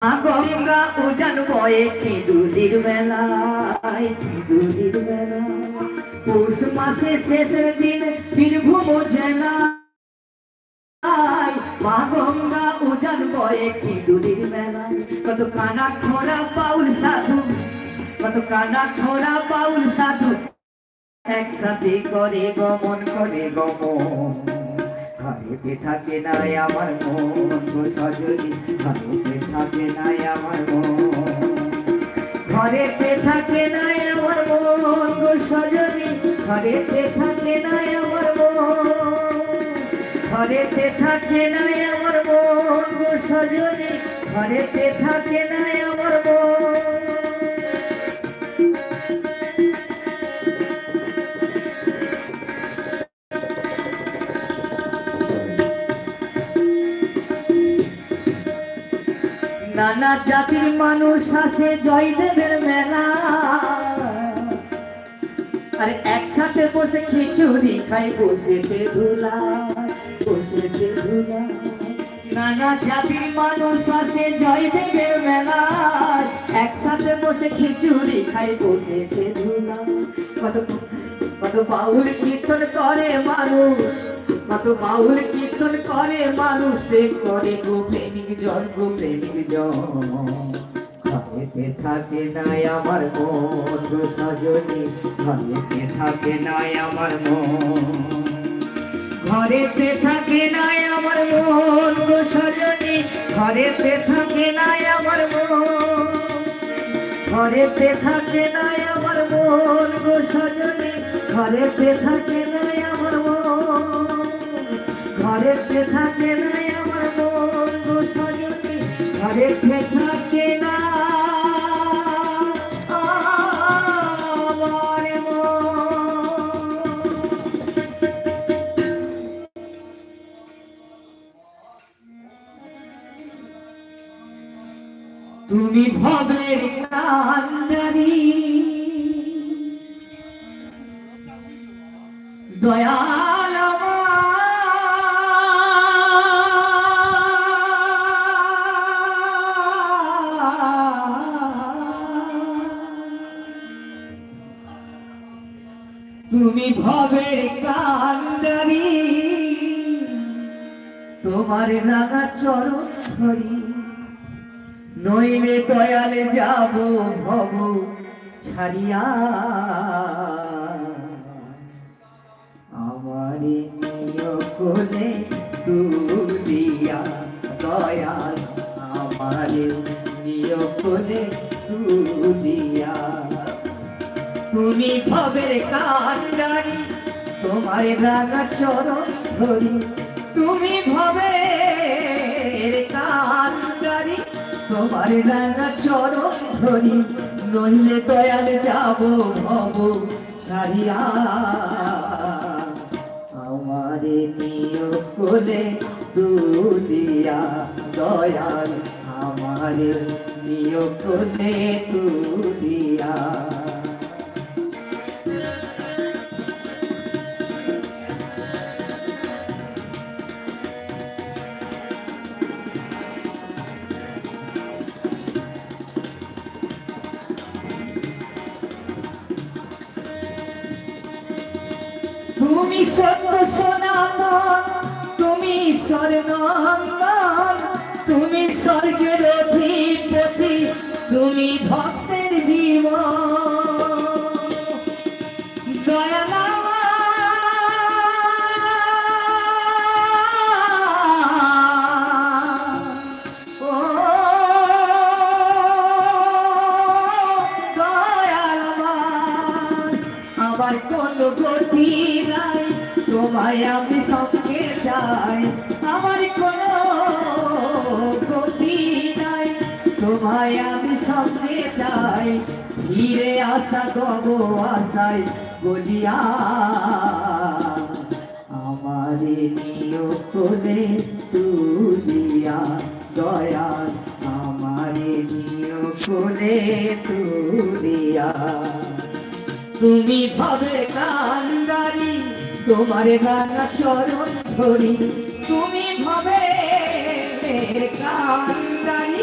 গঙ্গা উজান বয়ে কেঁদুলির বেলায় পৌষ মাসে শেষের দিন বীরভূম জেলায় মা গঙ্গা উজান বয়ে কেঁদুলির বেলায় কত কানা খোরা বাউল সাধু একসাথে করে গমন ঘরেতে থাকে নাই আমার মন গো সজনী, ঘরেতে থাকে নাই আমার মন, ঘরেতে থাকে নাই আমার মন গো সজনী, ঘরেতে থাকে নাই আমার মন, ঘরেতে থাকে নাই আমার মন গো সজনী, ঘরেতে থাকে নাই আমার মন। নানা জাতির মানুষ আসে জয়দেবের মেলা, আর একসাথে বসে খিচুড়ি খাই বসেতে ধুলা। নানা জাতির মানুষ আসে জয়দেবের মেলা, একসাথে বসে খিচুড়ি খাই বসেতে ধুলা। কত বাউল কীর্তন করে মানুষ, কত বাউল কীর্তন করে মানুষ, প্রেম করে গো প্রেমিক জন, ঘরেতে থাকে নাই আমার মন গো সজনী, ঘরেতে থাকে নাই আমার মন, ঘরেতে থাকে নাই আমার মন গো সজনী, ঘরেতে থাকে নাই আমার মন, ঘরেতে থাকে নাই আমার মন গো সজনী, ঘরেতে থাকে নাই আমার মন, ঘরেতে থাকে নাই আমার মন গো সজনী, ঘরেতে থাকে না আমার মন। তুমি ভবের কান্ডারি দয়াল তুমি ভবের কান্ডারি, তোমার রাঙা চরণ ধরি, নইলে দয়ালে যাব ভব ছাড়িয়া, আমারে নিয় কোলে তুলিয়া দয়াল, আমারে নিয় কোলে তুলিয়া। তুমি ভবের কান্ডারি, তোমার রাঙা চরণ ধরি, তুমি ভবের কান্ডারি, তোমার রাঙা চরণ ধরি, নইলে দয়াল যাব ভব ছাড়িয়া, আমারে নিয় কোলে তুলিয়া দয়াল, আমারে নিয় কোলে তুলিয়া। তুমি সত্য সনাতন, তুমি স্বর্ণাঙ্গন, তুমি স্বর্গের অধিপতি, তুমি ভক্তের জীবন, দয়াল ও দয়াল আমার কোন গতি নাই, তোমায় আমি সঙ্গে চাই, আমার কোনো গতি নাই, তোমায় আমি সঙ্গে চাই, ফিরে আসা গব আশায় বলিয়া, আমারে নিয় কোলে তুলিয়া দয়াল, আমারে নিয় কোলে তুলিয়া। তুমি ভবের কান্ডারি, তোমার রাঙা চরণ ধরি, তুমি ভবের কান্ডারি,